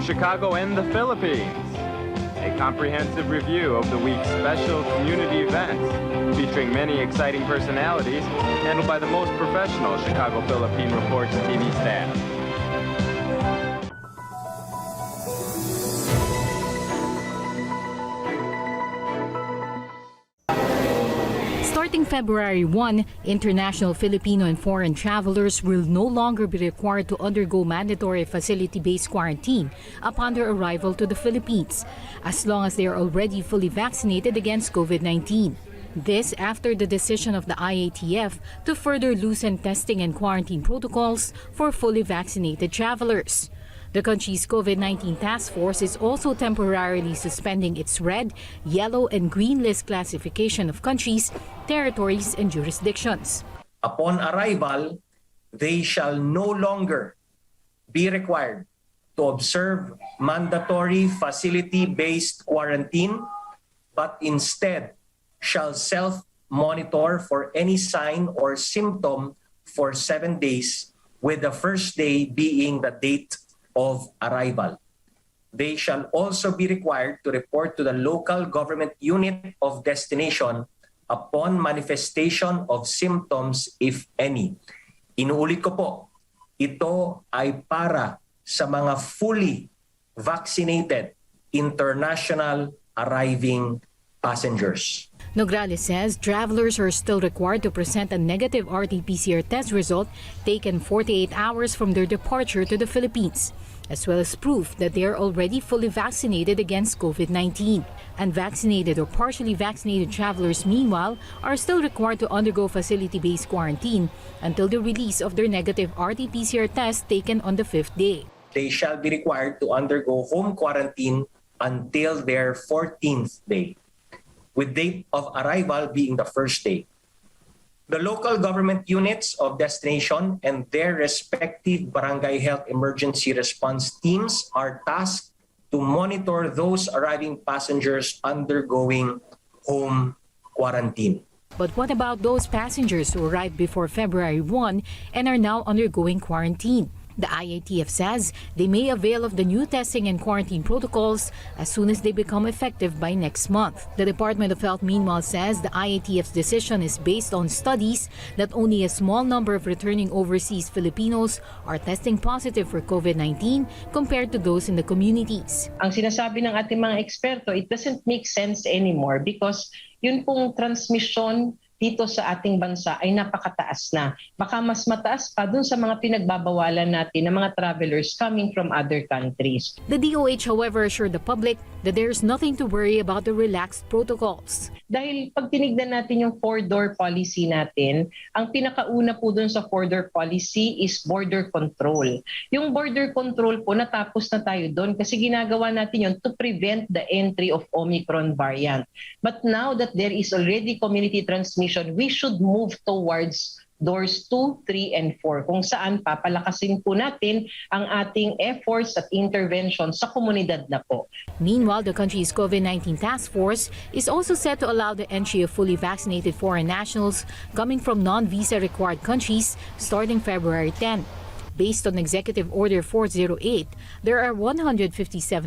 Chicago and the Philippines. A comprehensive review of the week's special community events, featuring many exciting personalities, handled by the most professional Chicago Philippine Reports TV staff. Starting February 1, international Filipino and foreign travelers will no longer be required to undergo mandatory facility-based quarantine upon their arrival to the Philippines, as long as they are already fully vaccinated against COVID-19. This after the decision of the IATF to further loosen testing and quarantine protocols for fully vaccinated travelers. The country's COVID-19 task force is also temporarily suspending its red, yellow, and green list classification of countries, territories, and jurisdictions. Upon arrival, they shall no longer be required to observe mandatory facility-based quarantine, but instead shall self-monitor for any sign or symptom for 7 days, with the first day being the date of arrival. They shall also be required to report to the local government unit of destination upon manifestation of symptoms, if any. Inuulit ko po, ito ay para sa mga fully vaccinated international arriving passengers. Nograles says travelers are still required to present a negative RT-PCR test result taken 48 hours from their departure to the Philippines, as well as proof that they are already fully vaccinated against COVID-19. Unvaccinated or partially vaccinated travelers, meanwhile, are still required to undergo facility-based quarantine until the release of their negative RT-PCR test taken on the 5th day. They shall be required to undergo home quarantine until their 14th day, with date of arrival being the first day. The local government units of destination and their respective barangay health emergency response teams are tasked to monitor those arriving passengers undergoing home quarantine. But what about those passengers who arrived before February 1 and are now undergoing quarantine? The IATF says they may avail of the new testing and quarantine protocols as soon as they become effective by next month. The Department of Health, meanwhile, says the IATF's decision is based on studies that only a small number of returning overseas Filipinos are testing positive for COVID-19 compared to those in the communities. Ang sinasabi ng ating mga eksperto, it doesn't make sense anymore because yun pong transmission dito sa ating bansa ay napakataas na. Baka mas mataas pa dun sa mga pinagbabawalan natin ng mga travelers coming from other countries. The DOH, however, assured the public that there's nothing to worry about the relaxed protocols. Dahil pag tinignan natin yung four-door policy natin, ang pinakauna po dun sa four-door policy is border control. Yung border control po, natapos na tayo dun kasi ginagawa natin yun to prevent the entry of Omicron variant. But now that there is already community transmission, we should move towards doors 2, 3, and 4 kung saan papalakasin po natin ang ating efforts at intervention sa komunidad na po. Meanwhile, the country's COVID-19 task force is also set to allow the entry of fully vaccinated foreign nationals coming from non-visa required countries starting February 10. Based on Executive Order 408, there are 157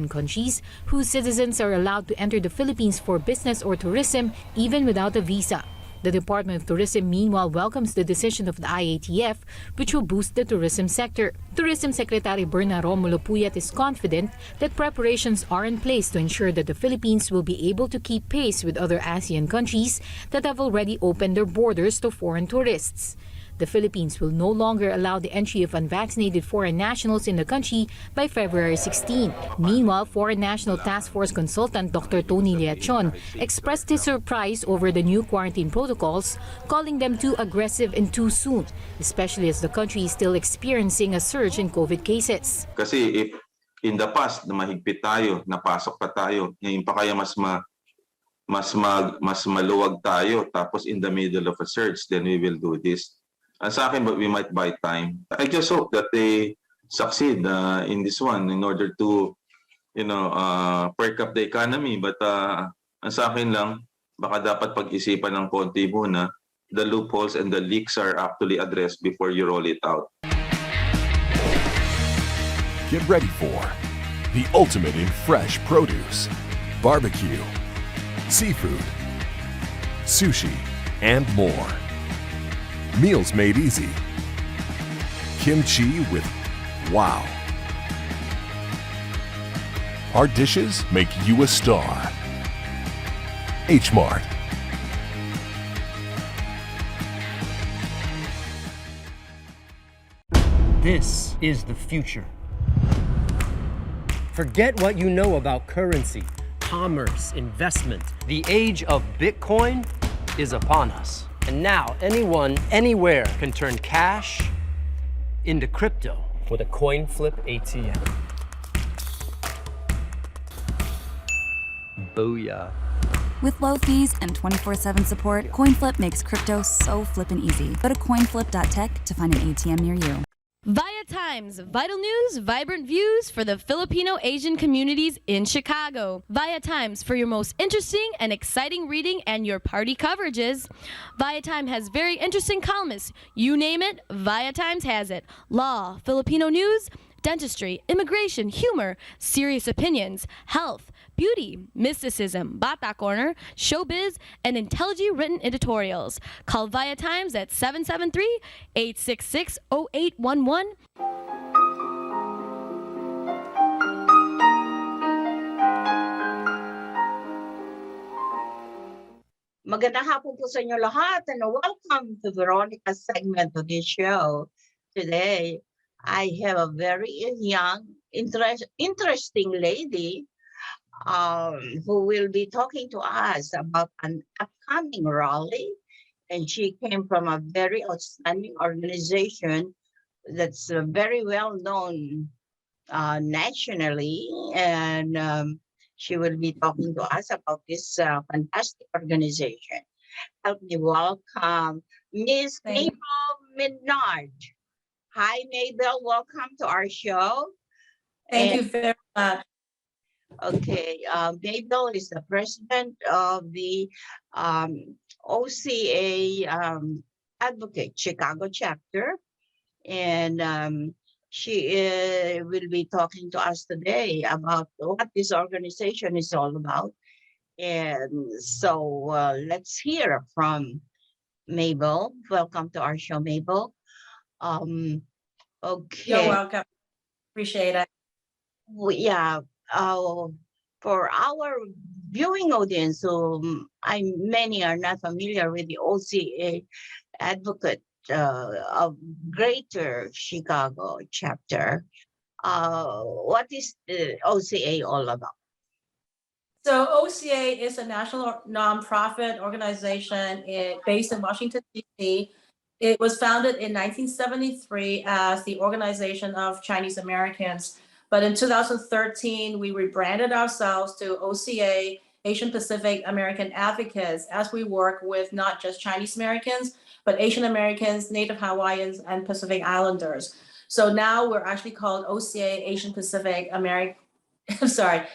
countries whose citizens are allowed to enter the Philippines for business or tourism even without a visa. The Department of Tourism, meanwhile, welcomes the decision of the IATF, which will boost the tourism sector. Tourism Secretary Berna Romulo Puyat is confident that preparations are in place to ensure that the Philippines will be able to keep pace with other ASEAN countries that have already opened their borders to foreign tourists. The Philippines will no longer allow the entry of unvaccinated foreign nationals in the country by February 16. Meanwhile, Foreign National Task Force consultant Dr. Tony Liachon expressed his surprise over the new quarantine protocols, calling them too aggressive and too soon, especially as the country is still experiencing a surge in COVID cases. Kasi if in the past na mahigpit tayo, napasok pa tayo, ngayon pa kaya mas maluwag tayo, tapos in the middle of a surge, then we will do this. Sa akin, but we might buy time. I just hope that they succeed in this one in order to, perk up the economy. But sa akin lang, baka dapat pag-isipan ng konti muna, the loopholes and the leaks are actually addressed before you roll it out. Get ready for the ultimate in fresh produce, barbecue, seafood, sushi, and more. Meals made easy. Kimchi with wow. Our dishes make you a star. H-Mart. This is the future. Forget what you know about currency, commerce, investment. The age of Bitcoin is upon us. And now anyone, anywhere can turn cash into crypto with a coin flip ATM. Booyah. With low fees and 24/7 support, CoinFlip makes crypto so flippin' easy. Go to coinflip.tech to find an ATM near you. ViaTimes, vital news, vibrant views for the Filipino Asian communities in Chicago. ViaTimes for your most interesting and exciting reading and your party coverages. ViaTime has very interesting columnists. You name it, ViaTimes has it. Law, Filipino news, dentistry, immigration, humor, serious opinions, health, beauty, mysticism, Bata Corner, showbiz, and intelligently written editorials. Call ViaTimes at 773-866-0811. Magandang hapon po sa inyo lahat and welcome to Veronica's segment of this show. Today, I have a very young, interesting lady who will be talking to us about an upcoming rally. And she came from a very outstanding organization that's very well known nationally. And she will be talking to us about this fantastic organization. Help me welcome Miss Mabel Menard. Hi, Mabel. Welcome to our show. Thank you very much. Okay, Mabel is the president of the OCA Advocate Chicago chapter, and she will be talking to us today about what this organization is all about. And so let's hear from Mabel. Welcome to our show, Mabel. Okay. You're welcome. Appreciate it. Yeah. For our viewing audience, many are not familiar with the OCA Advocate of Greater Chicago chapter. What is the OCA all about? So OCA is a national nonprofit organization based in Washington, D.C. It was founded in 1973 as the Organization of Chinese Americans. But in 2013, we rebranded ourselves to OCA, Asian Pacific American Advocates, as we work with not just Chinese Americans, but Asian Americans, Native Hawaiians, and Pacific Islanders. So now we're actually called OCA, Asian Pacific American, OCA,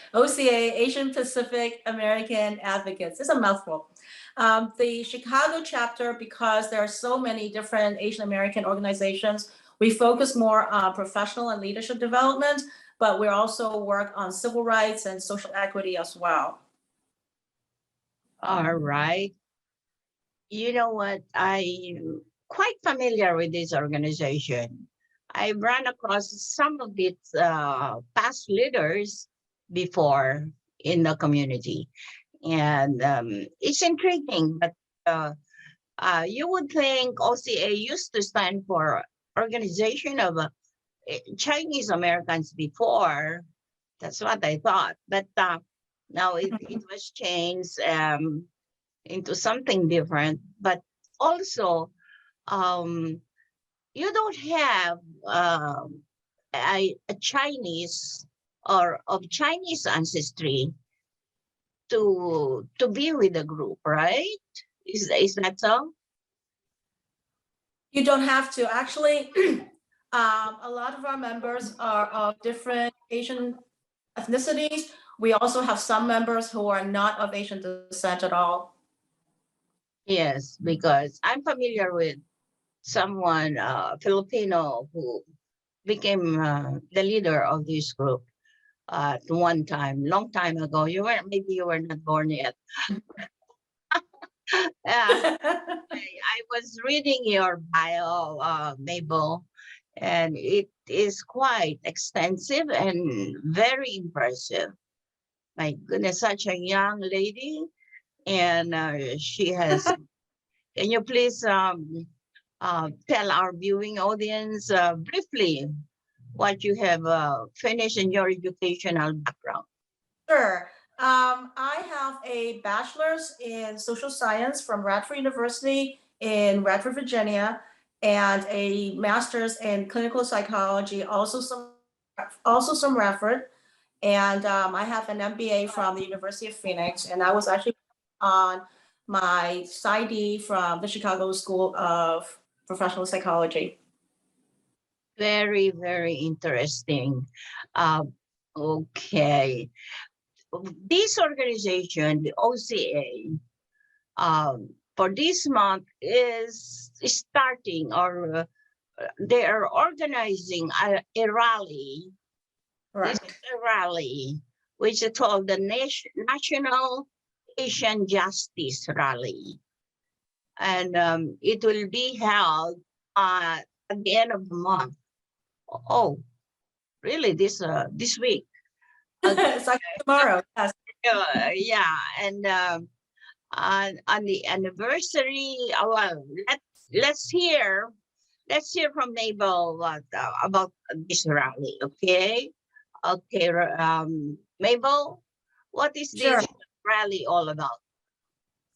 Asian Pacific American Advocates. It's a mouthful. The Chicago chapter, because there are so many different Asian American organizations, we focus more on professional and leadership development, but we also work on civil rights and social equity as well. All right. You know what? I'm quite familiar with this organization. I ran across some of its past leaders before in the community. And it's intriguing, but you would think OCA used to stand for Organization of Chinese Americans before. That's what I thought. But now it was changed into something different. But also, you don't have a Chinese or of Chinese ancestry to be with the group, right? Is that so? You don't have to. Actually, a lot of our members are of different Asian ethnicities. We also have some members who are not of Asian descent at all. Yes, because I'm familiar with someone, Filipino, who became the leader of this group. at one time, long time ago. Maybe you were not born yet. Yeah, I was reading your bio, Mabel, and it is quite extensive and very impressive. My goodness, such a young lady, and she has. Can you please tell our viewing audience briefly what you have finished in your educational background? Sure. I have a bachelor's in social science from Radford University in Radford, Virginia, and a master's in clinical psychology, also from Radford. And I have an MBA from the University of Phoenix, and I was actually on my PsyD from the Chicago School of Professional Psychology. Very, very interesting. Okay. This organization, the OCA, for this month is starting, or they are organizing a rally. Right. This is a rally, which is called the National Asian Justice Rally. And it will be held at the end of the month. Oh, really? This week? It's like tomorrow. Yes. Yeah, and on the anniversary, well, let's hear from Mabel about this rally. Okay, Mabel, what is Sure. this rally all about?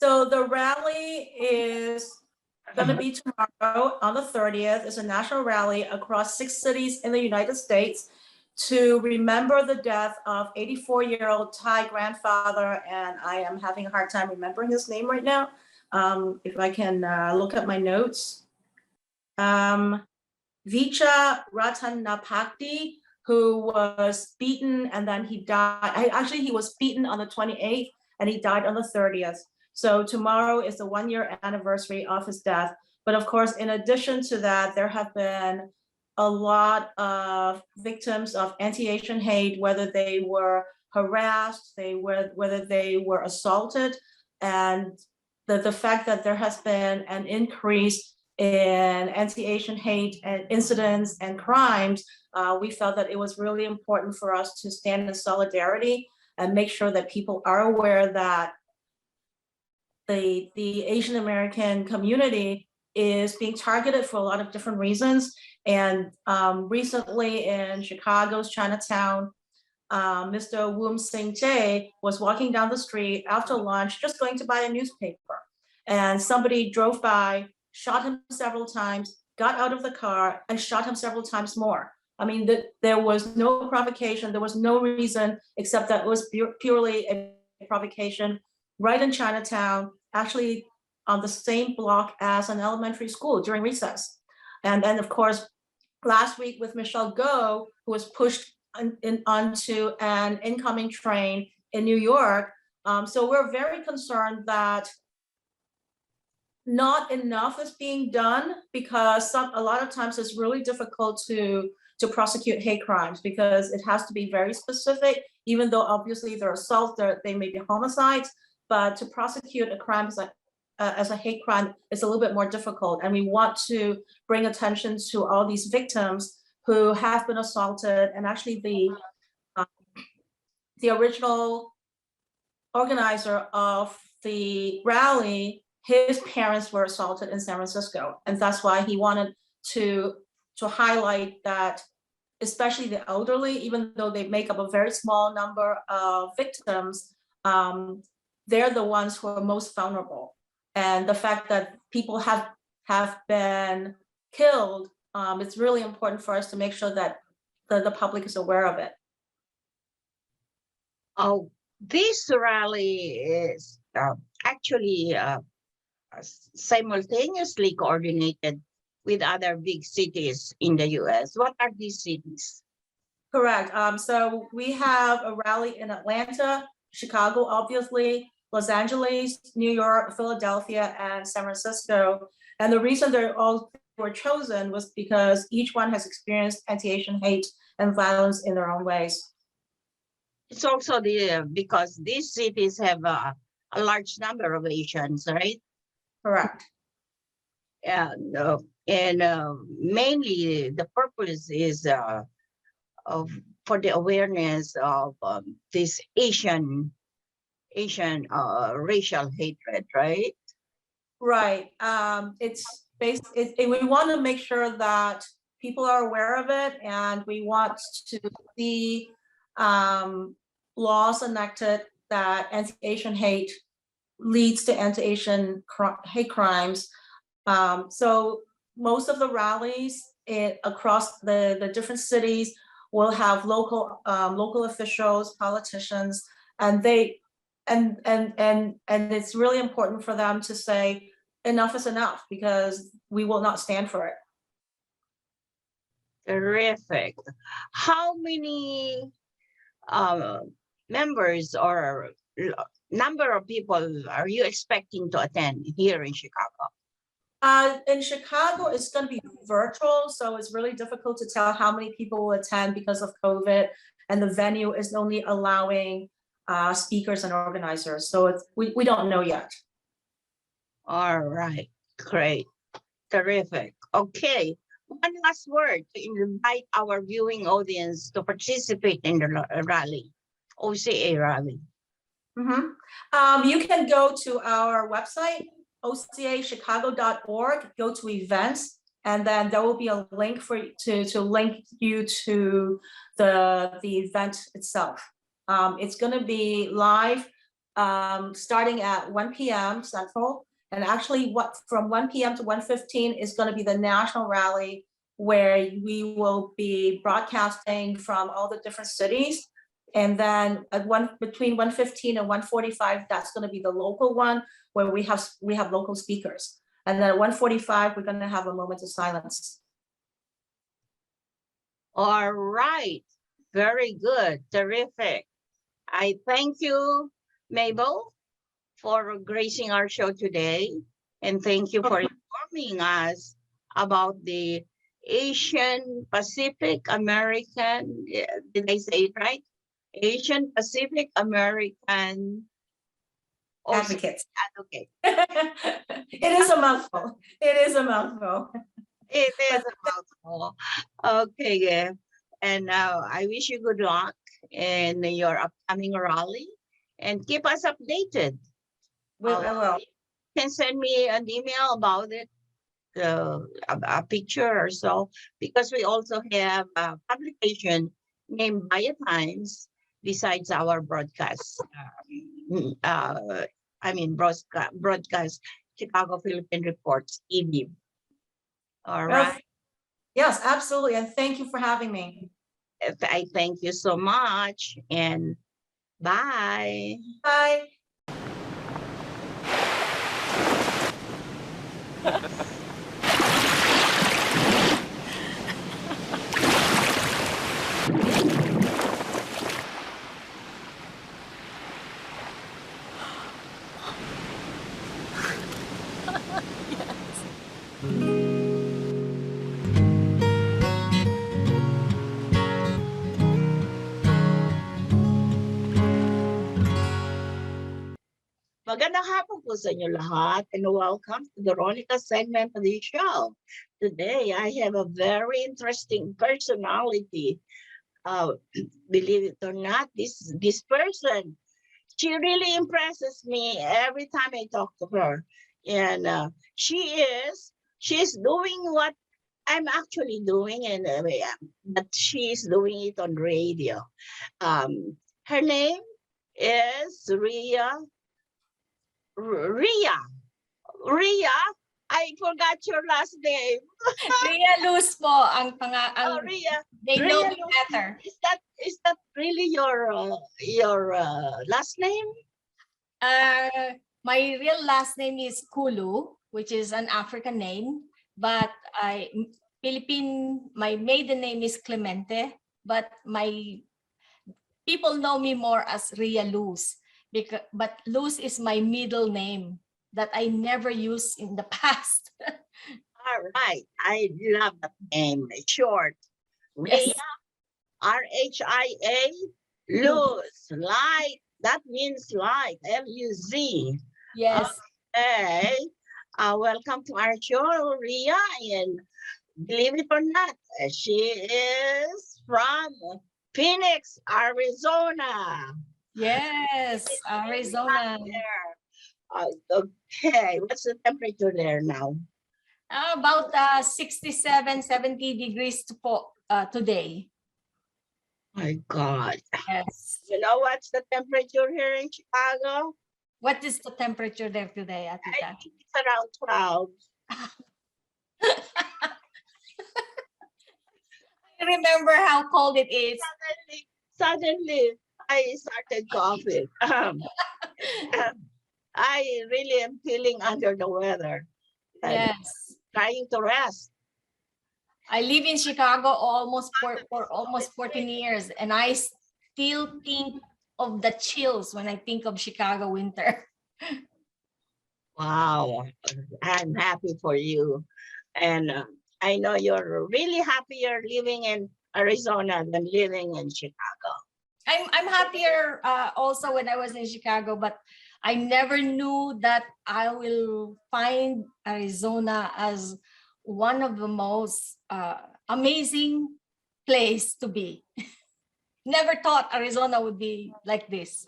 So the rally is going to be tomorrow on the 30th. It's a national rally across 6 cities in the United States to remember the death of 84-year-old Thai grandfather, and I am having a hard time remembering his name right now. If I can look at my notes. Vicha Ratanapakdi, who was beaten and then he died. Actually, he was beaten on the 28th and he died on the 30th. So tomorrow is the 1-year anniversary of his death. But of course, in addition to that, there have been a lot of victims of anti-Asian hate, whether they were harassed, whether they were assaulted, and the fact that there has been an increase in anti-Asian hate and incidents and crimes, we felt that it was really important for us to stand in solidarity and make sure that people are aware that the Asian American community is being targeted for a lot of different reasons. And recently in Chicago's Chinatown, Mr. Woom Sing Jae was walking down the street after lunch, just going to buy a newspaper. And somebody drove by, shot him several times, got out of the car and shot him several times more. I mean, there was no provocation. There was no reason except that it was purely a provocation right in Chinatown, actually on the same block as an elementary school during recess. And then, of course, last week with Michelle Go, who was pushed onto an incoming train in New York. So we're very concerned that not enough is being done, because a lot of times it's really difficult to prosecute hate crimes because it has to be very specific, even though obviously they're assaults, they may be homicides, but to prosecute a crime as a hate crime is a little bit more difficult. And we want to bring attention to all these victims who have been assaulted. And actually the original organizer of the rally, his parents were assaulted in San Francisco. And that's why he wanted to highlight that, especially the elderly, even though they make up a very small number of victims, they're the ones who are most vulnerable. And the fact that people have been killed, it's really important for us to make sure that the public is aware of it. Oh, this rally is actually simultaneously coordinated with other big cities in the US. What are these cities? Correct. So we have a rally in Atlanta, Chicago, obviously, Los Angeles, New York, Philadelphia, and San Francisco. And the reason they all were chosen was because each one has experienced anti-Asian hate and violence in their own ways. It's also because these cities have a large number of Asians, right? Correct. And mainly the purpose is for the awareness of this Asian racial hatred, right? Right. We want to make sure that people are aware of it, and we want to see laws enacted that anti-Asian hate leads to anti-Asian hate crimes. So most of the rallies across the different cities will have local officials, politicians, and it's really important for them to say enough is enough, because we will not stand for it. Terrific. How many members or number of people are you expecting to attend here in Chicago? In Chicago, it's going to be virtual, so it's really difficult to tell how many people will attend because of COVID, and the venue is only allowing speakers and organizers. So we don't know yet. All right, great, terrific. Okay, one last word to invite our viewing audience to participate in the rally, OCA rally. You can go to our website, ocachicago.org, go to events, and then there will be a link for you to link you to the event itself. It's going to be live starting at 1 p.m. Central, and actually from 1 p.m. to 1:15 is going to be the national rally, where we will be broadcasting from all the different cities. And then between 1:15 and 1:45, that's going to be the local one, where we have local speakers. And then at 1:45, we're going to have a moment of silence. All right, very good, terrific. I thank you, Mabel, for gracing our show today, and thank you for informing us about the Asian Pacific American. Did I say it right? Asian Pacific American Advocates. Advocate. It is a mouthful. It is a mouthful. It is a mouthful. Okay, yeah. And now I wish you good luck in your upcoming rally, and keep us updated. I will. You can send me an email about it, a picture or so, because we also have a publication named ViaTimes besides our broadcast. Broadcast Chicago Philippine Reports TV. All right. Yes, absolutely. And thank you for having me. I thank you so much, and bye. Bye. Magandang hapon po sa inyo lahat, and welcome to the Veronica segment of the show. Today, I have a very interesting personality. Believe it or not, this person, she really impresses me every time I talk to her. And she's doing what I'm actually doing, and but she's doing it on radio. Her name is Ria, I forgot your last name. Ria Luz po ang Ria. They know me better. Is that really your last name? My real last name is Kulu, which is an African name, but my maiden name is Clemente, but my people know me more as Ria Luz. But Luz is my middle name that I never used in the past. All right. I love that name. Short. Yes. Ria, RHIA Luz, light. That means light. L-U-Z. Yes. Okay. Welcome to our show, Ria. And believe it or not, she is from Phoenix, Arizona. Yes, Arizona. Okay, what's the temperature there now? About 67, 70 degrees today. My God. Yes. You know what's the temperature here in Chicago? What is the temperature there today, I Atita? think it's around 12. I remember how cold it is. Suddenly, I started coughing. I really am feeling under the weather. Yes. Trying to rest. I live in Chicago for almost 14 years, and I still think of the chills when I think of Chicago winter. Wow, I'm happy for you. And I know you're really happier living in Arizona than living in Chicago. I'm happier also when I was in Chicago, but I never knew that I will find Arizona as one of the most amazing place to be. Never thought Arizona would be like this.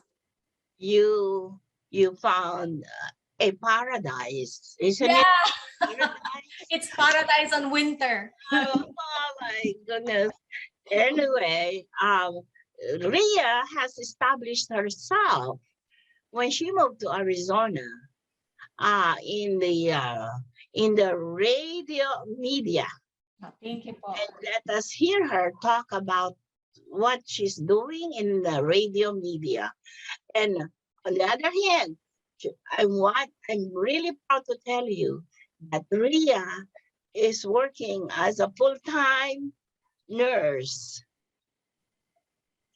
You found a paradise, isn't Yeah. it? Paradise? It's paradise on winter. Oh my goodness. Anyway, Ria has established herself when she moved to Arizona in the radio media. Thank you, Paul. And let us hear her talk about what she's doing in the radio media. And on the other hand, I'm really proud to tell you that Ria is working as a full-time nurse.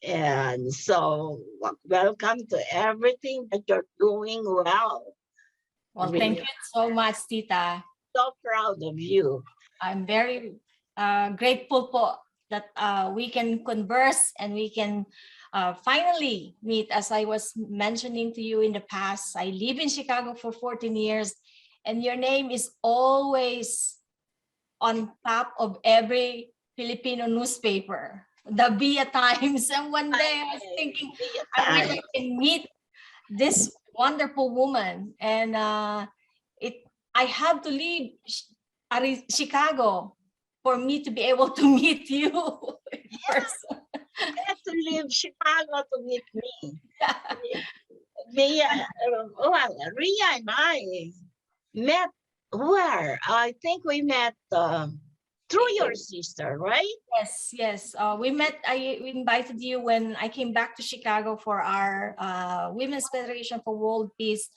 And so welcome to everything that you're doing well. Well, thank you so much, Tita. So proud of you. I'm very grateful po that we can converse and we can finally meet. As I was mentioning to you in the past, I live in Chicago for 14 years, and your name is always on top of every Filipino newspaper, the ViaTimes. And one day I was thinking, I wish I can meet this wonderful woman. And I have to leave Chicago for me to be able to meet you in person. I have to leave Chicago to meet me. Ria and I met where? I think we met through your sister, right? Yes. We met. I invited you when I came back to Chicago for our Women's Federation for World Peace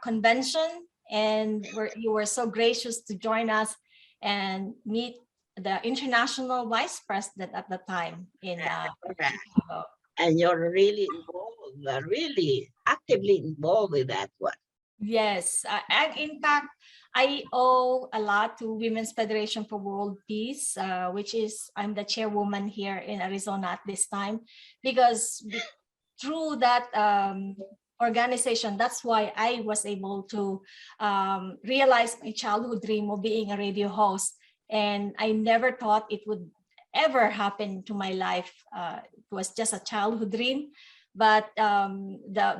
convention, and you were so gracious to join us and meet the international vice president at the time in Chicago. And you're really involved, really actively involved with that one. Yes, and in fact, I owe a lot to Women's Federation for World Peace, which is I'm the chairwoman here in Arizona at this time, because through that organization, that's why I was able to realize my childhood dream of being a radio host. And I never thought it would ever happen to my life. It was just a childhood dream. But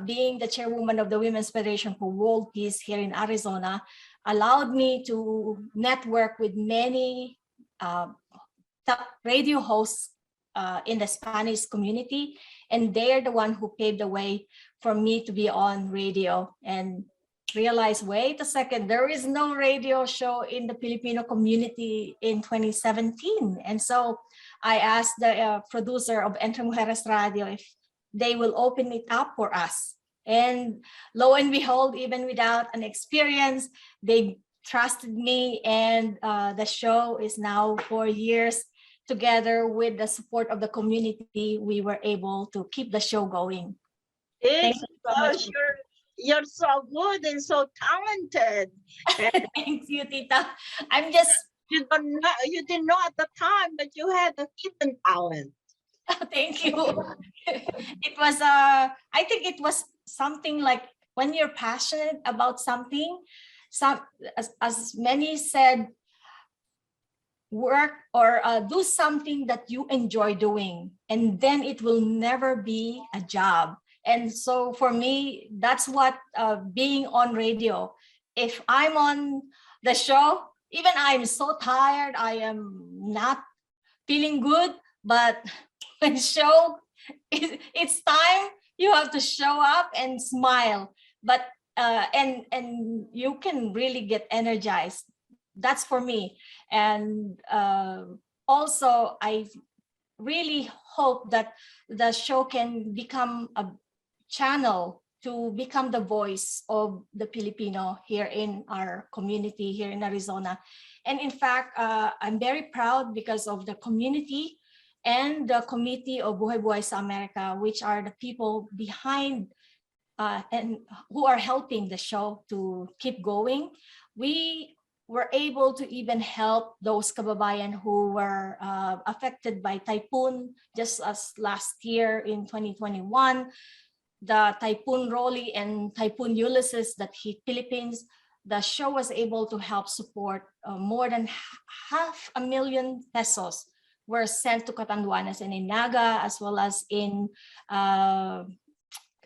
being the chairwoman of the Women's Federation for World Peace here in Arizona allowed me to network with many top radio hosts in the Spanish community. And they're the one who paved the way for me to be on radio and realize, wait a second, there is no radio show in the Filipino community in 2017. And so I asked the producer of Entre Mujeres Radio if they will open it up for us. And lo and behold, even without an experience, they trusted me, and the show is now 4 years. Together with the support of the community, we were able to keep the show going. Thank you so much. You're so good and so talented. Thank you, Tita. I'm just you didn't know at the time that you had a hidden talent. Thank you. It was I think it was something like when you're passionate about something, some as many said, work or do something that you enjoy doing, and then it will never be a job. And so for me, that's what being on radio. If I'm on the show, even I'm so tired, I am not feeling good, but when show it's time, you have to show up and smile. But and you can really get energized. That's for me. And also I really hope that the show can become a channel to become the voice of the Filipino here in our community here in Arizona. And in fact, I'm very proud because of the community and the committee of Buhay Buhay sa Amerika, which are the people behind and who are helping the show to keep going. We were able to even help those kababayan who were affected by typhoon, just as last year in 2021, the Typhoon Rolly and Typhoon Ulysses that hit Philippines. The show was able to help support more than $500,000 pesos were sent to Catanduanes and in Naga, as well as in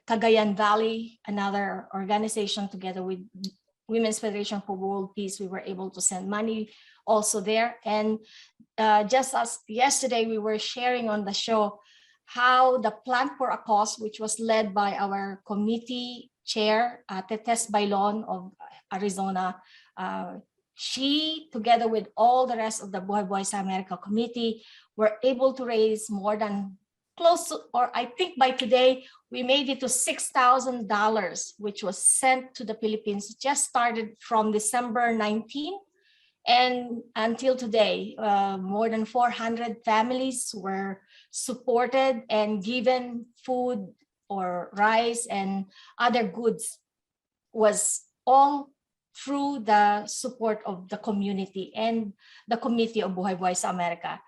Cagayan Valley, another organization together with Women's Federation for World Peace. We were able to send money also there. And just as yesterday, we were sharing on the show how the Plan for a Cause, which was led by our committee chair, Tetes Bailon of Arizona, she, together with all the rest of the Buhay Buhay sa Amerika committee, were able to raise more than close to, or I think by today, we made it to $6,000, which was sent to the Philippines. It just started from December 19, and until today, more than 400 families were supported and given food or rice and other goods, was all through the support of the community and the committee of Buhay Buhay sa Amerika.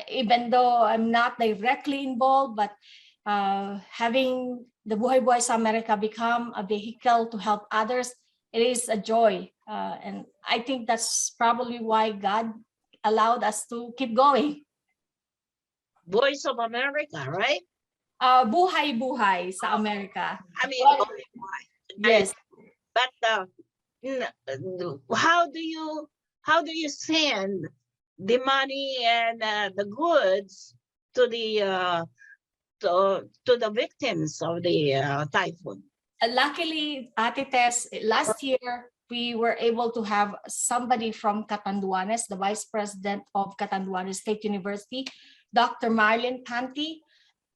Even though I'm not directly involved, but having the Buhay Buhay sa Amerika become a vehicle to help others, it is a joy. And I think that's probably why God allowed us to keep going. Voice of America, right? Buhay Buhay sa Amerika. I mean, yes. But how do you send the money and the goods to the victims of the typhoon? Luckily, Ate Tess, last year we were able to have somebody from Catanduanes, the Vice President of Catanduanes State University, Dr. Marlene Panty,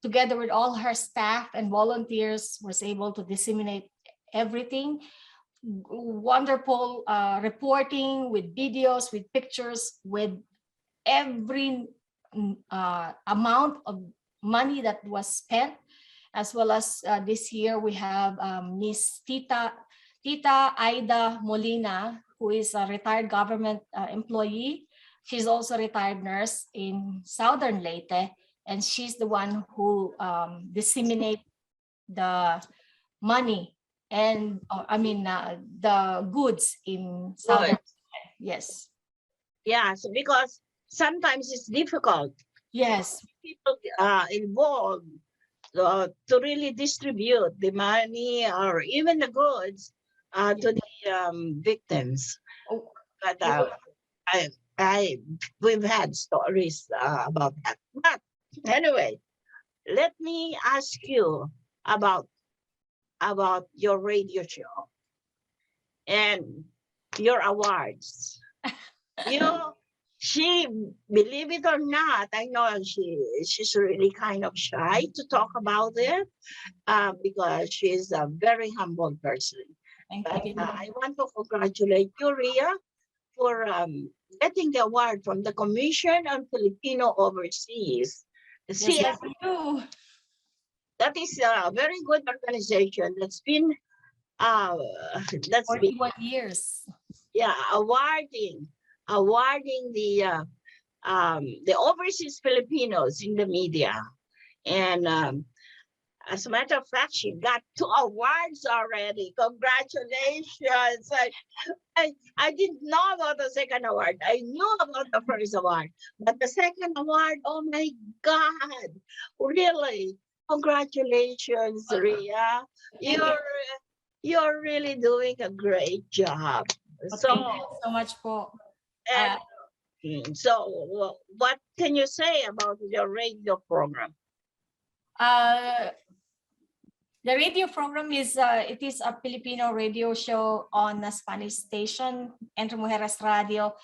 together with all her staff and volunteers, was able to disseminate everything. Wonderful reporting with videos, with pictures, with every amount of money that was spent, as well as this year we have Miss Tita Aida Molina, who is a retired government employee. She's also a retired nurse in Southern Leyte, and she's the one who disseminate the money and the goods in Southern Leyte. Yes. Yes, because sometimes it's difficult. Yes. People involved to really distribute the money or even the goods to the victims. But we've had stories about that. But anyway, let me ask you about your radio show and your awards. She, believe it or not, I know she's really kind of shy to talk about it because she's a very humble person. But I want to congratulate you, Ria, for getting the award from the Commission on Filipino Overseas. Yes, you. That is a very good organization that's been 41 years. Yeah, awarding the overseas Filipinos in the media. And as a matter of fact, she got 2 awards already. Congratulations. I didn't know about the second award. I knew about the first award. But the second award, oh my God. Really? Congratulations, Ria. You're really doing a great job. So, Thank you so much po. so what can you say about your radio program? The radio program is it is a Filipino radio show on a Spanish station, Entre Mujeres Radio.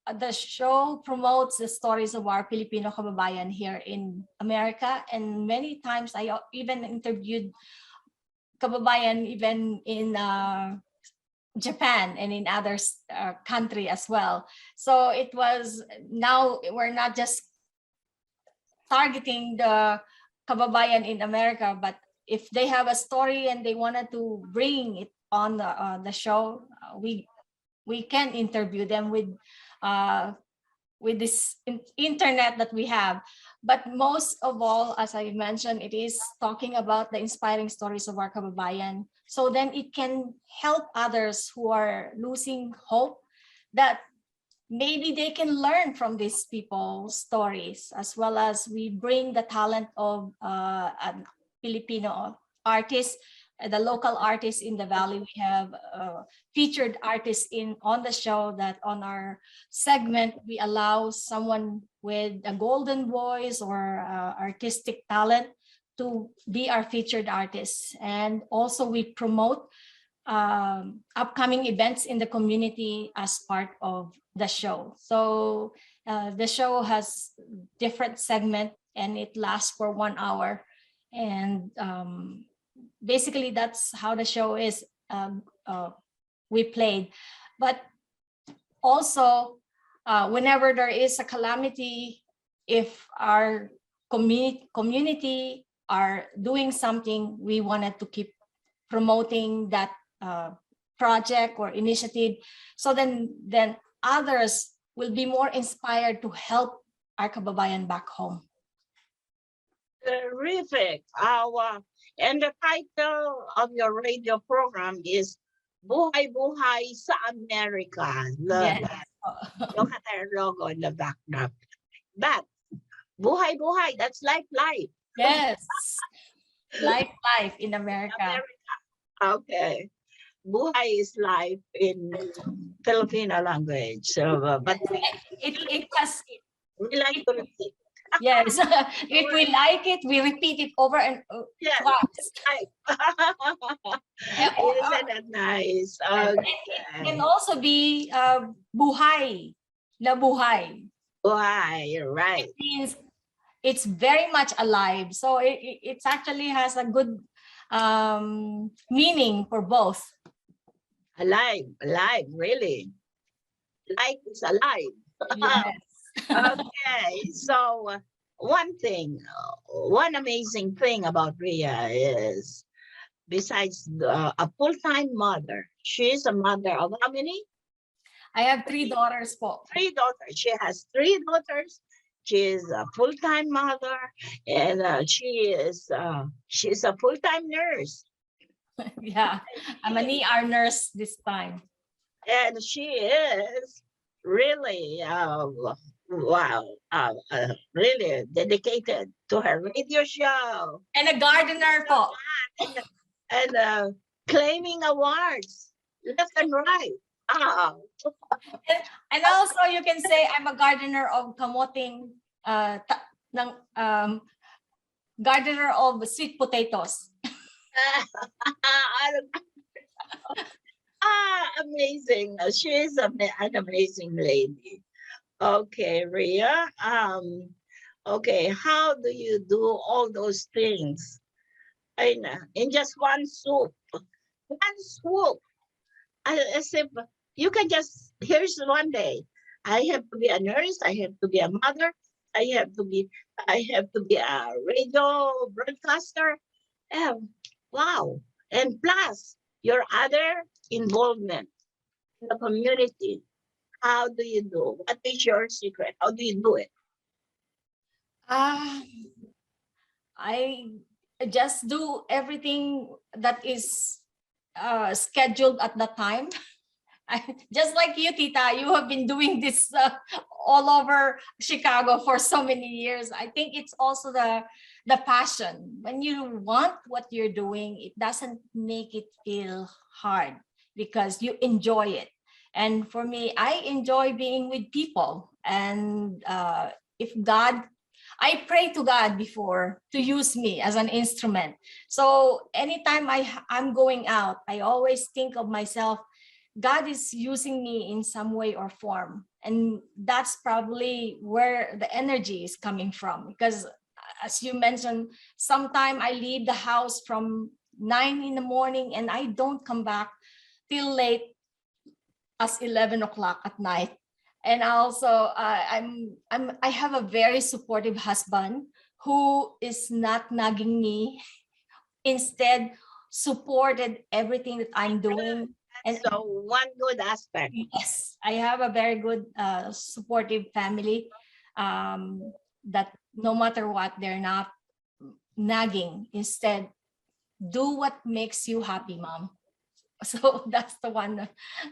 The show promotes the stories of our Filipino kababayan here in America, and many times I even interviewed kababayan even in Japan and in other country as well. So it was, now we're not just targeting the kababayan in America, but if they have a story and they wanted to bring it on the show, we can interview them with this internet that we have. But most of all, as I mentioned, it is talking about the inspiring stories of our kababayan. So then it can help others who are losing hope, that maybe they can learn from these people's stories, as well as we bring the talent of Filipino artists, the local artists in the Valley. We have featured artists on the show, that on our segment, we allow someone with a golden voice or artistic talent to be our featured artists. And also we promote upcoming events in the community as part of the show. So the show has different segments and it lasts for 1 hour. And basically that's how the show is we played. But also whenever there is a calamity, if our community are doing something, we wanted to keep promoting that project or initiative, so then others will be more inspired to help our kababayan back home. Terrific. And the title of your radio program is Buhay Buhay sa America. Look, Yes. look at our logo in the backdrop. But Buhay Buhay, that's life. Yes. Life in America. Okay. Buhay is life in Filipino language. So, but It has, we like to repeat. yes. If we like it, we repeat it over and Yes. twice. Isn't that nice? Okay. It can also be buhay, na buhay. Buhay, right. It means it's very much alive. So it actually has a good meaning for both. Alive, really. Life is alive. Yes. Okay, so one amazing thing about Ria is, besides a full-time mother, she's a mother of how many? I have 3 daughters po. 3 daughters. She has 3 daughters. She is a full-time mother, and she's a full-time nurse. Yeah, I'm an ER nurse this time. And she is really, really dedicated to her radio show. And a gardener po. And claiming awards left and right. And also you can say I'm a gardener of kamoting, gardener of sweet potatoes. Amazing. She's an amazing lady. Okay, Ria. Okay, how do you do all those things in just one swoop? One swoop. As if you can just, here's one day. I have to be a nurse. I have to be a mother. I have to be a radio broadcaster. Wow. And plus your other involvement in the community. How do you do? What is your secret? How do you do it? I just do everything that is scheduled at the time. Just like you, Tita, you have been doing this all over Chicago for so many years. I think it's also the passion. When you want what you're doing, it doesn't make it feel hard because you enjoy it. And for me, I enjoy being with people. And if God, I pray to God before to use me as an instrument. So anytime I'm going out, I always think of myself, God is using me in some way or form. And that's probably where the energy is coming from. Because as you mentioned, sometime I leave the house from 9 in the morning and I don't come back till late as 11 o'clock at night. And also I have a very supportive husband who is not nagging me, instead supported everything that I'm doing. And so one good aspect. Yes, I have a very good supportive family that no matter what, they're not nagging. Instead, do what makes you happy, Mom. So that's the one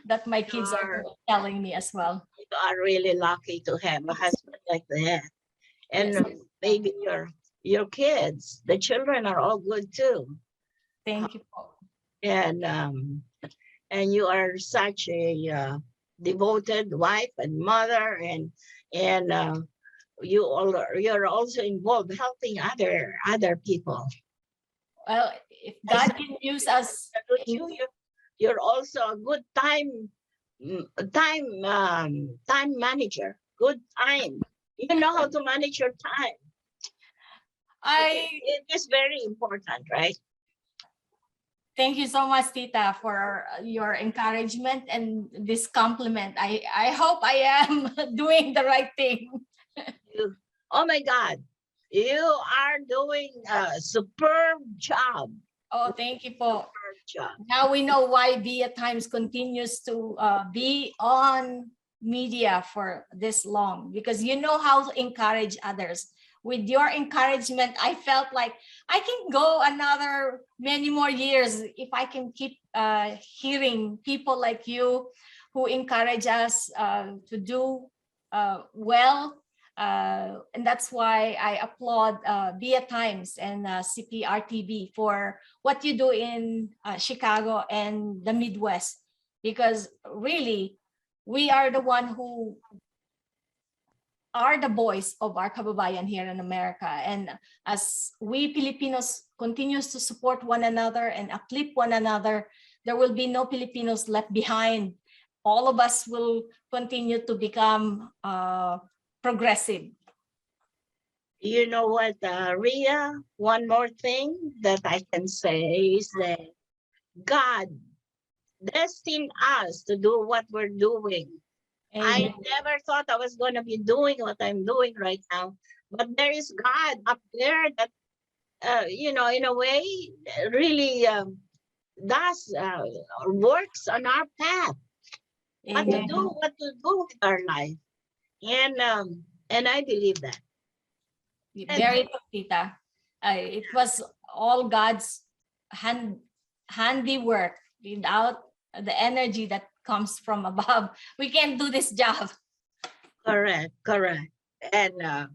that my kids are telling me as well. You are really lucky to have a husband like that. And yes, maybe your kids, the children are all good too. Thank you. And you are such a devoted wife and mother, and you're also involved helping other people. Well, if God can use us, you're also a good time manager. Good time. You know how to manage your time. It is very important, right? Thank you so much, Tita, for your encouragement and this compliment. I hope I am doing the right thing. Oh my God, you are doing a superb job. Oh, thank you po. Now we know why ViaTimes continues to be on media for this long, because you know how to encourage others. With your encouragement, I felt like I can go another many more years if I can keep hearing people like you who encourage us to do well. And that's why I applaud ViaTimes and Cprtv for what you do in Chicago and the Midwest, because really we are the one who are the voice of our kababayan here in America. And as we Filipinos continues to support one another and uplift one another, there will be no Filipinos left behind. All of us will continue to become progressive. You know what, Ria, one more thing that I can say is that God destined us to do what we're doing. Amen. I never thought I was going to be doing what I'm doing right now, but there is God up there that, you know, in a way, really does works on our path. What to do with our life, and I believe that. Very good, Tita. It was all God's handiwork. Without the energy that comes from above, we can't do this job. Correct. And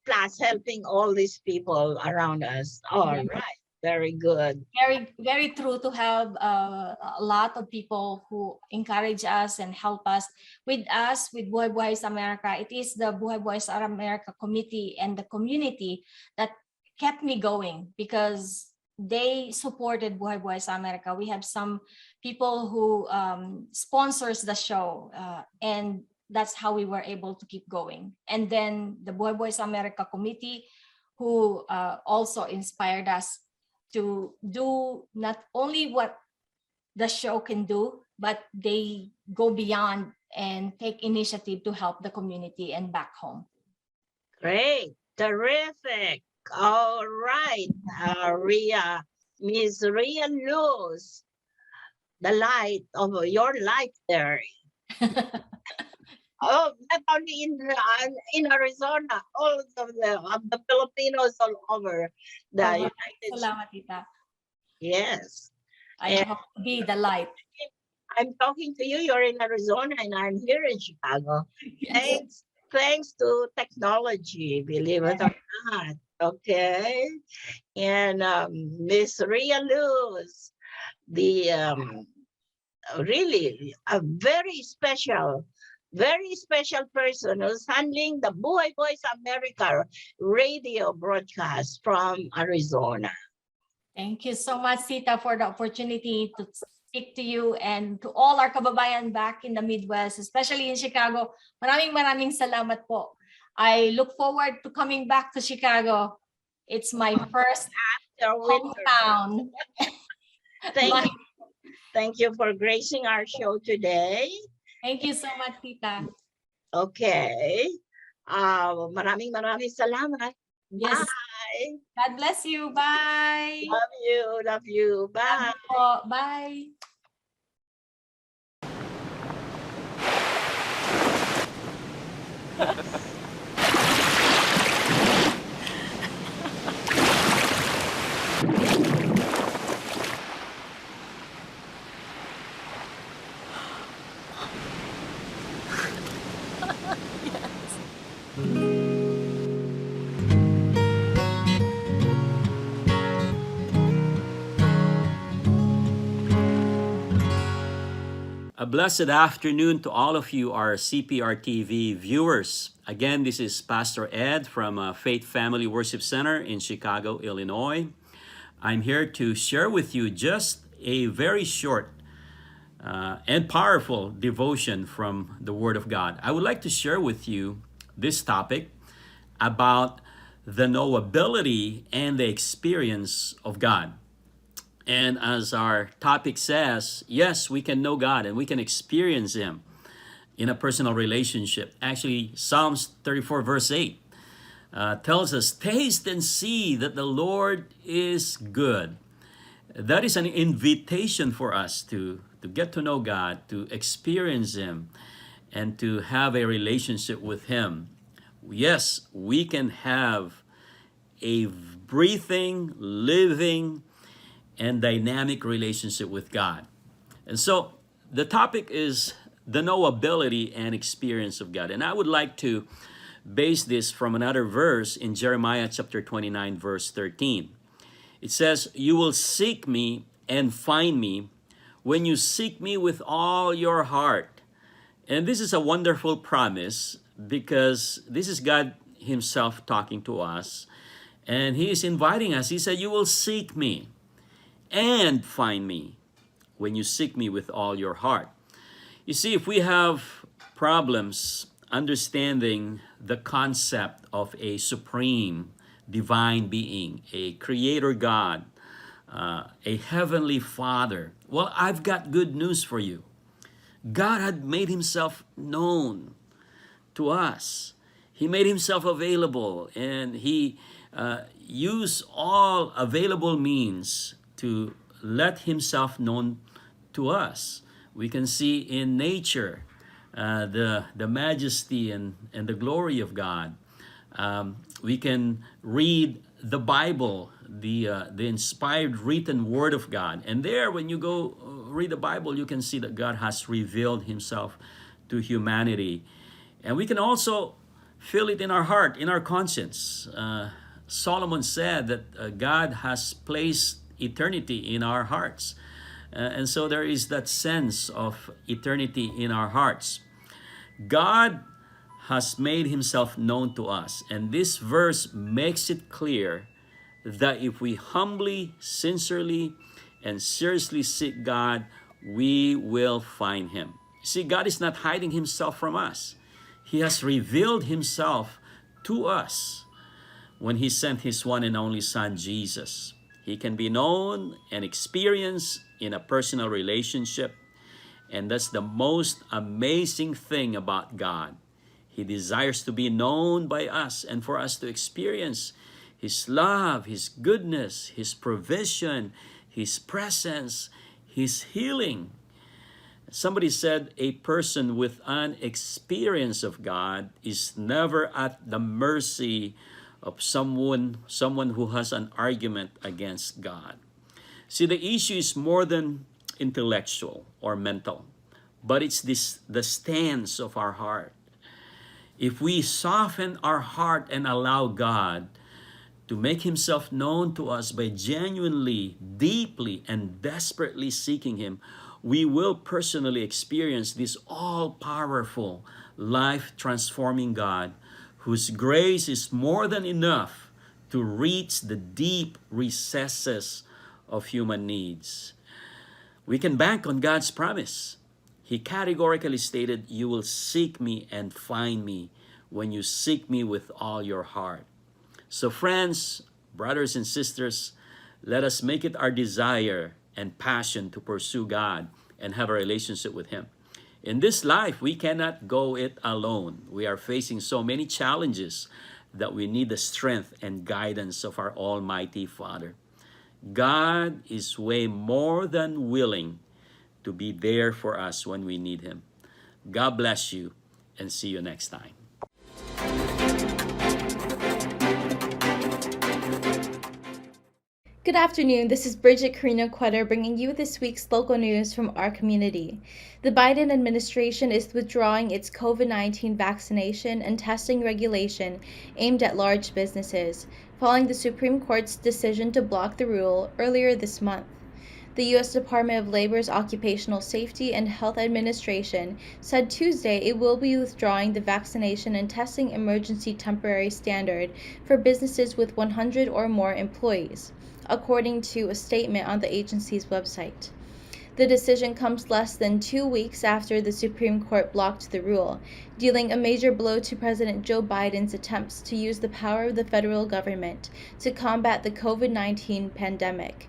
plus helping all these people around us. All right. Very good. Very, very true to have a lot of people who encourage us and help us. With Buhay Buhay sa America, it is the Buhay Buhay sa America committee and the community that kept me going, because they supported Buhay Buhay sa America. We have some people who sponsors the show, and that's how we were able to keep going. And then the Buhay Buhay sa America committee, who also inspired us to do not only what the show can do, but they go beyond and take initiative to help the community and back home. Great, terrific. All right, Ria, Miss Ria Luz, the light of your life there. Oh, not only in Arizona, all of the Filipinos all over the Oh, United States. salamat, tita. Yes. I And hope to be the light. I'm talking to you. You're in Arizona, and I'm here in Chicago. Yes. Thanks to technology, believe it or not. Okay. And Miss Ria Luz, the really a very special person who's handling the Buhay Voice America radio broadcast from Arizona. Thank you so much, Tita, for the opportunity to speak to you and to all our kababayan back in the Midwest, especially in Chicago. Maraming salamat po. I look forward to coming back to Chicago. It's my first hometown. Thank you for gracing our show today. Thank you so much, Tita. Okay. Maraming salamat. Yes. Bye. God bless you. Bye. Love you. Bye. Love you po. Bye. A blessed afternoon to all of you, our Cprtv viewers. Again, this is Pastor Ed from Faith Family Worship Center in Chicago, Illinois. I'm here to share with you just a very short and powerful devotion from the Word of God. I would like to share with you this topic about the knowability and the experience of God. And as our topic says, yes, we can know God and we can experience Him in a personal relationship. Actually, Psalms 34 verse 8 tells us, taste and see that the Lord is good. That is an invitation for us to get to know God, to experience Him, and to have a relationship with Him. Yes, we can have a breathing, living, and dynamic relationship with God. And so the topic is the knowability and experience of God. And I would like to base this from another verse in Jeremiah chapter 29, verse 13. It says, you will seek me and find me when you seek me with all your heart. And this is a wonderful promise because this is God Himself talking to us. And He is inviting us. He said, you will seek me and find me when you seek me with all your heart. You see, if we have problems understanding the concept of a supreme divine being, a creator God, a heavenly Father, well, I've got good news for you. God had made Himself known to us. He made Himself available, and He used all available means to let Himself known to us. We can see in nature the majesty and the glory of God. We can read the Bible, the inspired written Word of God. And there, when you go read the Bible, you can see that God has revealed Himself to humanity. And we can also feel it in our heart, in our conscience. Solomon said that God has placed eternity in our hearts. And so there is that sense of eternity in our hearts. God has made Himself known to us. And this verse makes it clear that if we humbly, sincerely, and seriously seek God, we will find Him. See, God is not hiding Himself from us. He has revealed Himself to us when He sent His one and only Son, Jesus. He can be known and experienced in a personal relationship. And that's the most amazing thing about God. He desires to be known by us and for us to experience His love, His goodness, His provision, His presence, His healing. Somebody said a person with an experience of God is never at the mercy of someone who has an argument against God. See, the issue is more than intellectual or mental, but it's the stance of our heart. If we soften our heart and allow God to make himself known to us by genuinely, deeply, and desperately seeking him, we will personally experience this all-powerful, life-transforming God whose grace is more than enough to reach the deep recesses of human needs. We can bank on God's promise. He categorically stated, "You will seek me and find me when you seek me with all your heart." So friends, brothers and sisters, let us make it our desire and passion to pursue God and have a relationship with him. In this life, we cannot go it alone. We are facing so many challenges that we need the strength and guidance of our Almighty Father. God is way more than willing to be there for us when we need him. God bless you, and see you next time. Good afternoon, this is Brigitte, Carino, Cueter, bringing you this week's local news from our community. The Biden administration is withdrawing its COVID-19 vaccination and testing regulation aimed at large businesses, following the Supreme Court's decision to block the rule earlier this month. The U.S. Department of Labor's Occupational Safety and Health Administration said Tuesday it will be withdrawing the vaccination and testing emergency temporary standard for businesses with 100 or more employees, according to a statement on the agency's website. The decision comes less than 2 weeks after the Supreme Court blocked the rule, dealing a major blow to President Joe Biden's attempts to use the power of the federal government to combat the COVID-19 pandemic.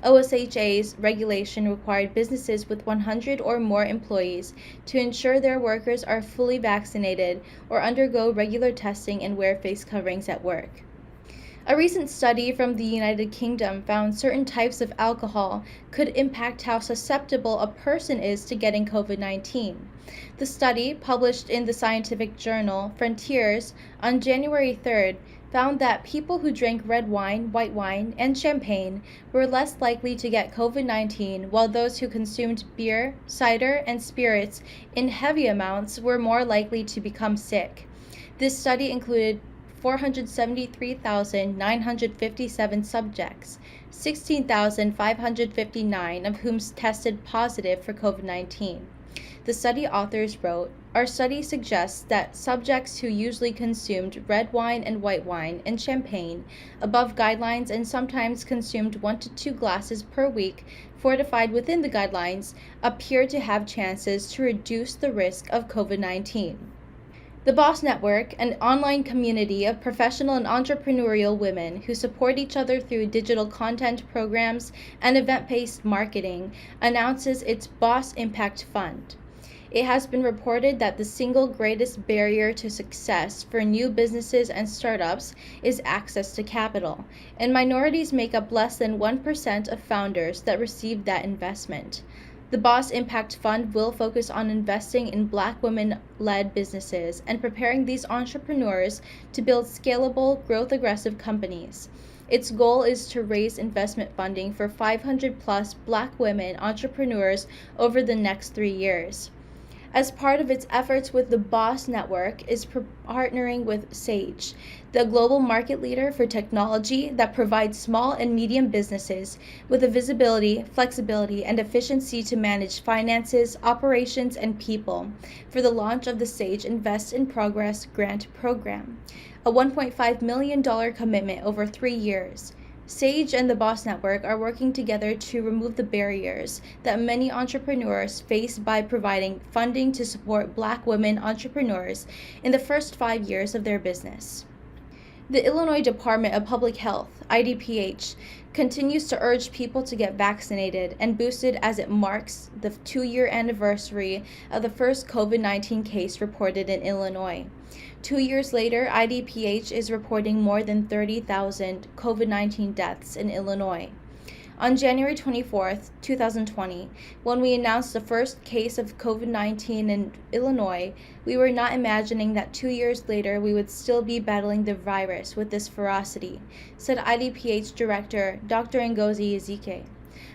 OSHA's regulation required businesses with 100 or more employees to ensure their workers are fully vaccinated or undergo regular testing and wear face coverings at work. A recent study from the United Kingdom found certain types of alcohol could impact how susceptible a person is to getting COVID-19. The study, published in the scientific journal Frontiers on January 3rd, found that people who drank red wine, white wine, and champagne were less likely to get COVID-19, while those who consumed beer, cider, and spirits in heavy amounts were more likely to become sick. This study included 473,957 subjects, 16,559 of whom tested positive for COVID-19. The study authors wrote, "Our study suggests that subjects who usually consumed red wine and white wine and champagne above guidelines and sometimes consumed 1 to 2 glasses per week fortified within the guidelines appear to have chances to reduce the risk of COVID-19. The Boss Network, an online community of professional and entrepreneurial women who support each other through digital content programs and event-based marketing, announces its Boss Impact Fund. It has been reported that the single greatest barrier to success for new businesses and startups is access to capital, and minorities make up less than 1% of founders that receive that investment. The Boss Impact Fund will focus on investing in Black women-led businesses and preparing these entrepreneurs to build scalable, growth-aggressive companies. Its goal is to raise investment funding for 500-plus Black women entrepreneurs over the next 3 years. As part of its efforts with the Boss Network is partnering with Sage, the global market leader for technology that provides small and medium businesses with the visibility, flexibility, and efficiency to manage finances, operations, and people for the launch of the Sage Invest in Progress grant program, a $1.5 million commitment over 3 years. Sage and the Boss Network are working together to remove the barriers that many entrepreneurs face by providing funding to support Black women entrepreneurs in the first 5 years of their business. The Illinois Department of Public Health, IDPH, continues to urge people to get vaccinated and boosted as it marks the 2-year anniversary of the first COVID-19 case reported in Illinois. 2 years later, IDPH is reporting more than 30,000 COVID-19 deaths in Illinois. On January 24, 2020, when we announced the first case of COVID-19 in Illinois, we were not imagining that 2 years later we would still be battling the virus with this ferocity, said IDPH Director Dr. Ngozi Ezike.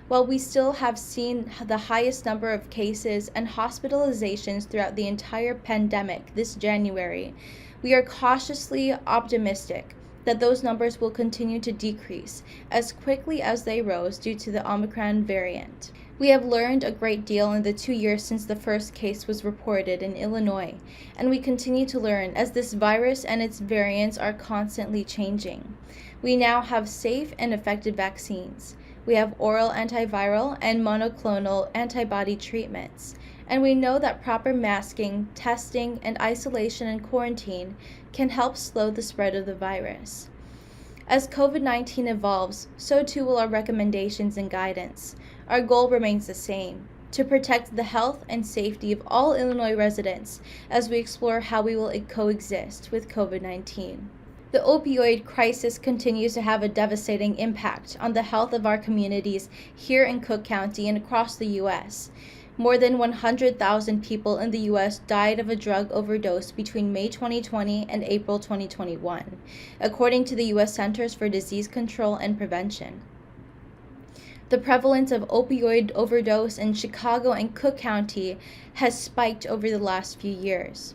While we still have seen the highest number of cases and hospitalizations throughout the entire pandemic this January, we are cautiously optimistic that those numbers will continue to decrease as quickly as they rose due to the Omicron variant. We have learned a great deal in the 2 years since the first case was reported in Illinois, and we continue to learn as this virus and its variants are constantly changing. We now have safe and effective vaccines. We have oral antiviral and monoclonal antibody treatments, and we know that proper masking, testing, and isolation and quarantine can help slow the spread of the virus. As COVID-19 evolves, so too will our recommendations and guidance. Our goal remains the same: to protect the health and safety of all Illinois residents as we explore how we will coexist with COVID-19. The opioid crisis continues to have a devastating impact on the health of our communities here in Cook County and across the U.S. More than 100,000 people in the U.S. died of a drug overdose between May 2020 and April 2021, according to the U.S. Centers for Disease Control and Prevention. The prevalence of opioid overdose in Chicago and Cook County has spiked over the last few years.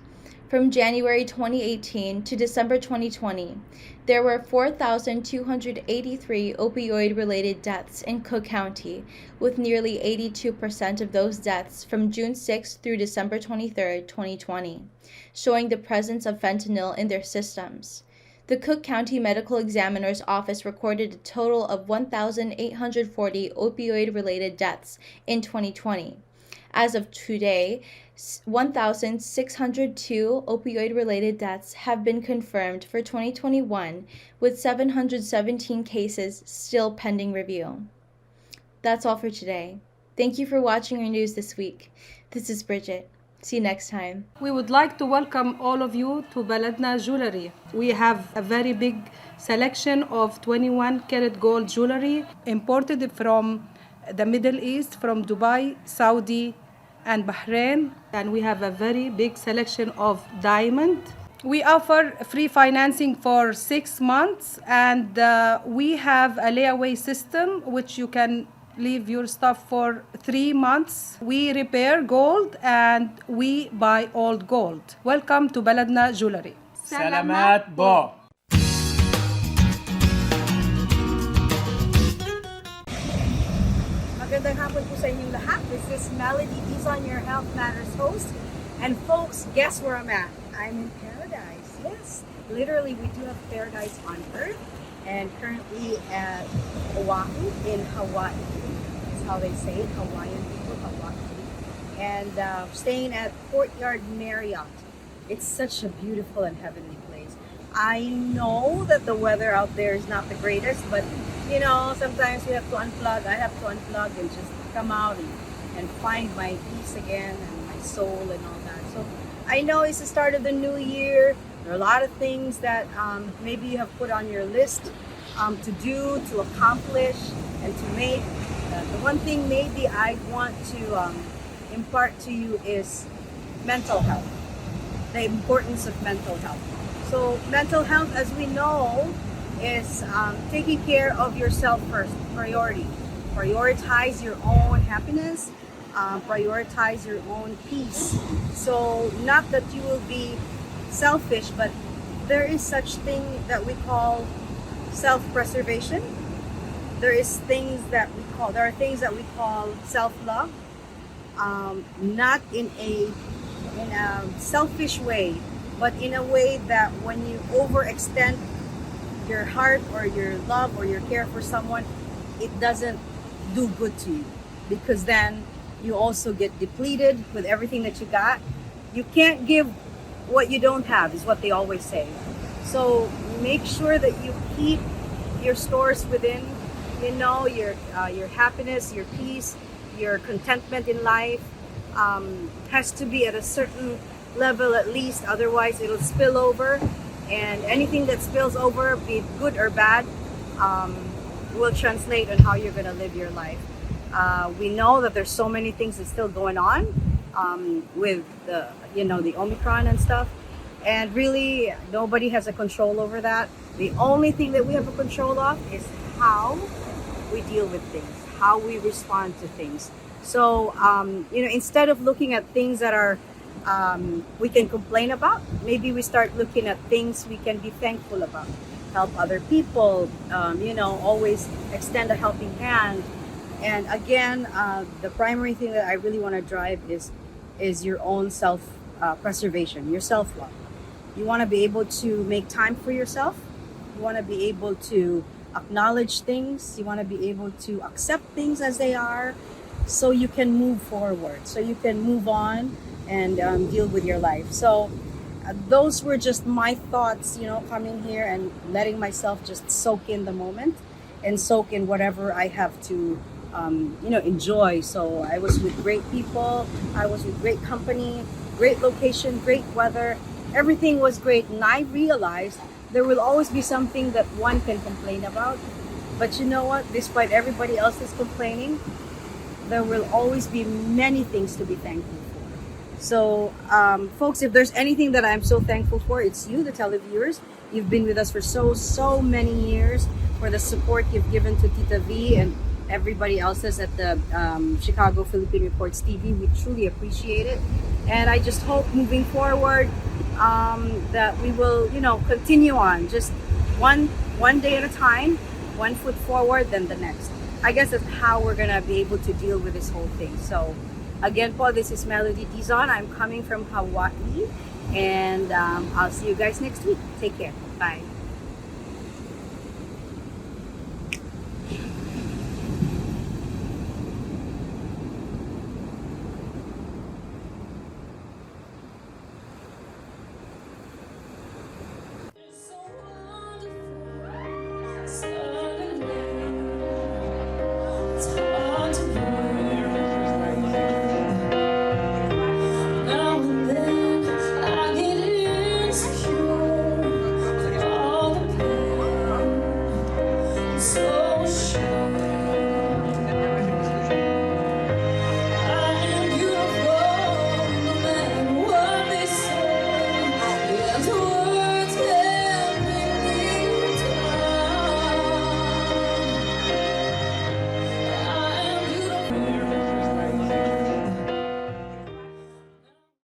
From January 2018 to December 2020, there were 4,283 opioid-related deaths in Cook County, with nearly 82% of those deaths from June 6 through December 23, 2020, showing the presence of fentanyl in their systems. The Cook County Medical Examiner's Office recorded a total of 1,840 opioid-related deaths in 2020. As of today, 1,602 opioid-related deaths have been confirmed for 2021, with 717 cases still pending review. That's all for today. Thank you for watching our news this week. This is Brigitte. See you next time. We would like to welcome all of you to Baladna Jewelry. We have a very big selection of 21 karat gold jewelry imported from the Middle East, from Dubai, Saudi, and Bahrain. And we have a very big selection of diamond. We offer free financing for 6 months, and we have a layaway system which you can leave your stuff for 3 months. We repair gold and we buy old gold. Welcome to Baladna Jewelry. Salamat po! Magandang hapon po sa inyong lahat. This is Melody Dizon, your Health Matters host. And folks, guess where I'm at? I'm in paradise. Yes, literally we do have paradise on earth. And currently at Oahu in Hawaii. That's how they say it, Hawaiian people, Hawaii. And staying at Courtyard Marriott. It's such a beautiful and heavenly place. I know that the weather out there is not the greatest, but you know, sometimes we have to unplug. I have to unplug and just come out and find my peace again and my soul and all that. So I know it's the start of the new year. There are a lot of things that maybe you have put on your list to do, to accomplish, and to make. The one thing maybe I want to impart to you is mental health, the importance of mental health. So mental health, as we know, is taking care of yourself first, priority. Prioritize your own happiness, prioritize your own peace. So not that you will be selfish, but there is such thing that we call self-preservation. There are things that we call self-love, not in a selfish way, but in a way that when you overextend your heart or your love or your care for someone, it doesn't do good to you, because then you also get depleted with everything that you got. You can't give what you don't have, is what they always say. So make sure that you keep your stores within, you know, your happiness, your peace, your contentment in life has to be at a certain level at least, otherwise it'll spill over, and anything that spills over, be it good or bad, will translate on how you're going to live your life. We know that there's so many things that's still going on with the Omicron and stuff, and really nobody has a control over that. The only thing that we have a control of is how we deal with things, how we respond to things. So instead of looking at things that are we can complain about, maybe we start looking at things we can be thankful about. Help other people, always extend a helping hand. And again, the primary thing that I really want to drive is your own self-preservation, your self-love. You want to be able to make time for yourself. You want to be able to acknowledge things. You want to be able to accept things as they are, so you can move forward, so you can move on and deal with your life. So those were just my thoughts, coming here and letting myself just soak in the moment and soak in whatever I have to, enjoy. So I was with great people. I was with great company, great location, great weather. Everything was great. And I realized there will always be something that one can complain about. But you know what? Despite everybody else is complaining, there will always be many things to be thankful for. So, folks, if there's anything that I'm so thankful for, it's you, the televiewers. You've been with us for so many years, for the support you've given to Tita V and everybody else's at the Chicago Philippine Reports TV. We truly appreciate it. And I just hope moving forward that we will, continue on just one day at a time, one foot forward, then the next. I guess that's how we're gonna be able to deal with this whole thing. So again, po, this is Melody Dizon. I'm coming from Hawaii, and I'll see you guys next week. Take care. Bye.